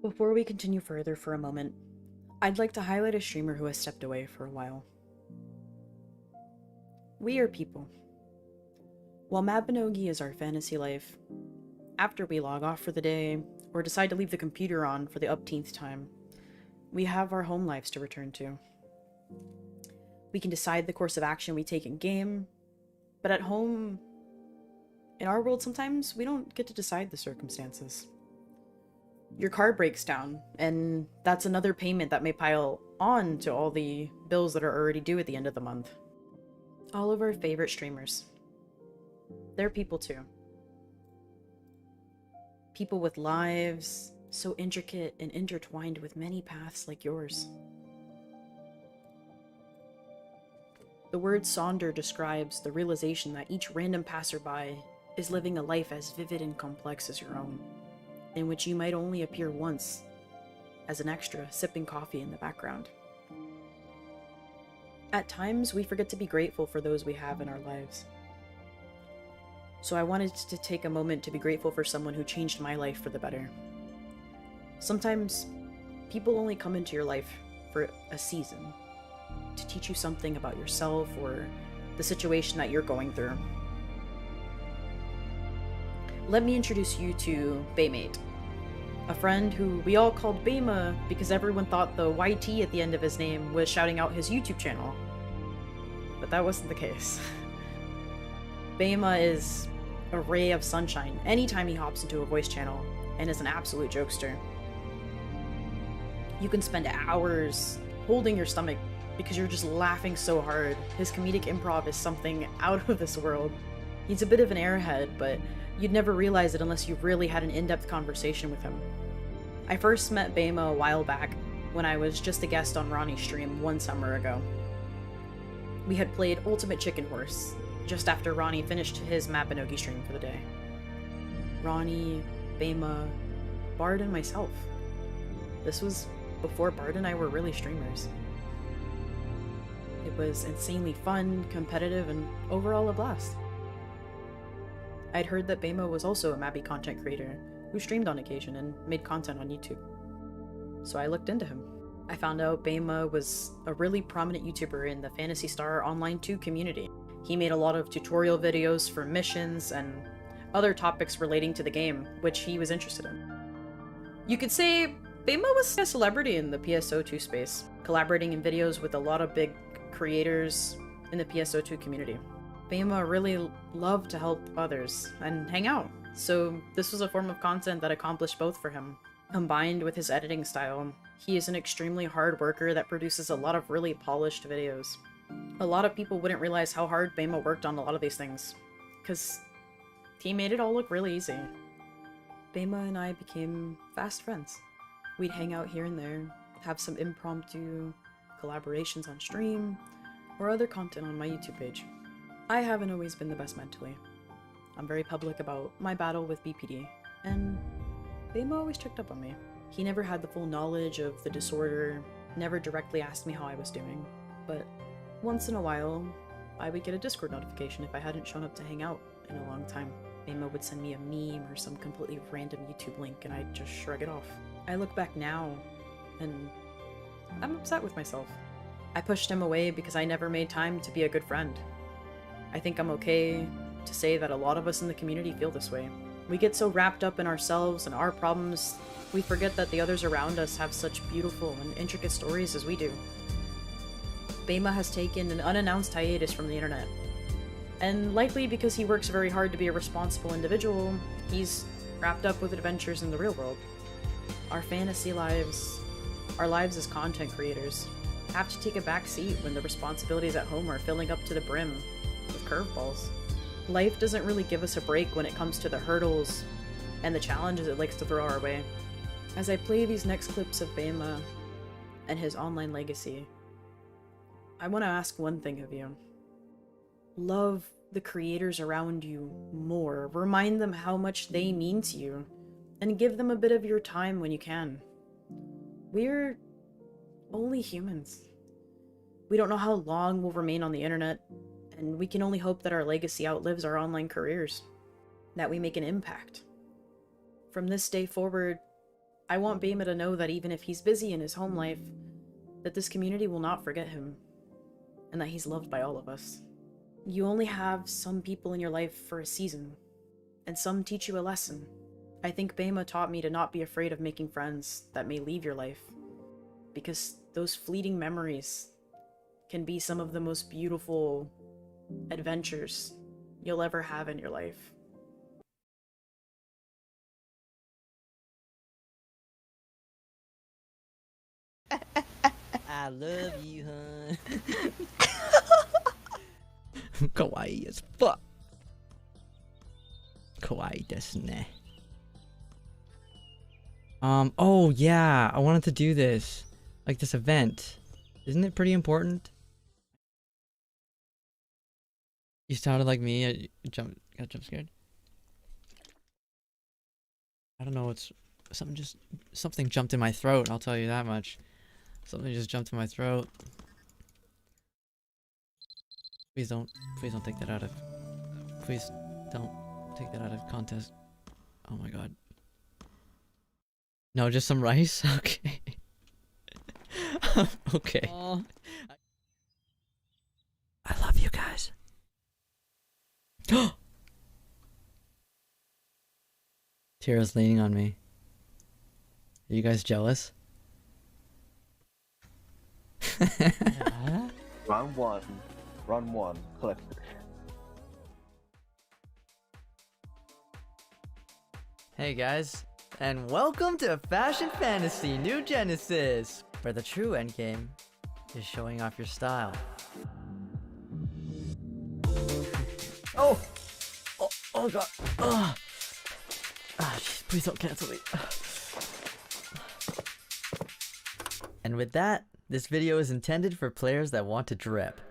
Before we continue further for a moment, I'd like to highlight a streamer who has stepped away for a while. We are people. While Mabinogi is our fantasy life, after we log off for the day, or decide to leave the computer on for the upteenth time, we have our home lives to return to. We can decide the course of action we take in game, but at home, in our world sometimes, we don't get to decide the circumstances. Your car breaks down, and that's another payment that may pile on to all the bills that are already due at the end of the month. All of our favorite streamers. They're people too. People with lives so intricate and intertwined with many paths like yours. The word Sonder describes the realization that each random passerby is living a life as vivid and complex as your own, in which you might only appear once as an extra sipping coffee in the background. At times, we forget to be grateful for those we have in our lives. So I wanted to take a moment to be grateful for someone who changed my life for the better. Sometimes, people only come into your life for a season, to teach you something about yourself or the situation that you're going through. Let me introduce you to Baymate, a friend who we all called Bayma because everyone thought the YT at the end of his name was shouting out his YouTube channel. But that wasn't the case. Bayma is a ray of sunshine anytime he hops into a voice channel, and is an absolute jokester. You can spend hours holding your stomach because you're just laughing so hard. His comedic improv is something out of this world. He's a bit of an airhead, but you'd never realize it unless you really had an in-depth conversation with him. I first met Bayma a while back when I was just a guest on Ronnie's stream one summer ago. We had played Ultimate Chicken Horse just after Ronnie finished his Mabinogi stream for the day. Ronnie, Bayma, Bard, and myself. This was before Bard and I were really streamers. It was insanely fun, competitive, and overall a blast. I'd heard that Bayma was also a Mabby content creator who streamed on occasion and made content on YouTube. So I looked into him. I found out Bayma was a really prominent YouTuber in the Phantasy Star Online 2 community. He made a lot of tutorial videos for missions and other topics relating to the game, which he was interested in. You could say Bayma was a celebrity in the PSO2 space, collaborating in videos with a lot of big creators in the PSO2 community. Bayma really loved to help others and hang out, so this was a form of content that accomplished both for him. Combined with his editing style, he is an extremely hard worker that produces a lot of really polished videos. A lot of people wouldn't realize how hard Bayma worked on a lot of these things, because he made it all look really easy. Bayma and I became fast friends. We'd hang out here and there, have some impromptu collaborations on stream, or other content on my YouTube page. I haven't always been the best mentally. I'm very public about my battle with BPD, and Bayma always checked up on me. He never had the full knowledge of the disorder, never directly asked me how I was doing, but once in a while, I would get a Discord notification if I hadn't shown up to hang out in a long time. Bayma would send me a meme or some completely random YouTube link, and I'd just shrug it off. I look back now, and I'm upset with myself. I pushed him away because I never made time to be a good friend. I think I'm okay to say that a lot of us in the community feel this way. We get so wrapped up in ourselves and our problems, we forget that the others around us have such beautiful and intricate stories as we do. Bayma has taken an unannounced hiatus from the internet. And likely because he works very hard to be a responsible individual, he's wrapped up with adventures in the real world. Our fantasy lives, our lives as content creators, have to take a back seat when the responsibilities at home are filling up to the brim with curveballs. Life doesn't really give us a break when it comes to the hurdles and the challenges it likes to throw our way. As I play these next clips of Bayma and his online legacy, I want to ask one thing of you. Love the creators around you more. Remind them how much they mean to you, and give them a bit of your time when you can. We're only humans. We don't know how long we'll remain on the internet, and we can only hope that our legacy outlives our online careers, that we make an impact. From this day forward, I want Bema to know that even if he's busy in his home life, that this community will not forget him, and that he's loved by all of us. You only have some people in your life for a season, and some teach you a lesson. I think Bema taught me to not be afraid of making friends that may leave your life, because those fleeting memories can be some of the most beautiful adventures you'll ever have in your life. I love you, hun. Kawaii as fuck. Kawaii desu ne. Oh yeah, I wanted to do this. Like this event. Isn't it pretty important? You sounded like me. I got jump scared. I don't know, it's something jumped in my throat, I'll tell you that much. Something just jumped in my throat. Please don't take that out of, please don't take that out of context. Oh my god. No, just some rice? Okay. Okay. I love you guys. Tira's leaning on me. Are you guys jealous? Round one, collected. Hey guys, and welcome to Fashion Fantasy New Genesis, where the true endgame is showing off your style. Oh! Oh god! Ah, please don't cancel me. And with that, this video is intended for players that want to drip.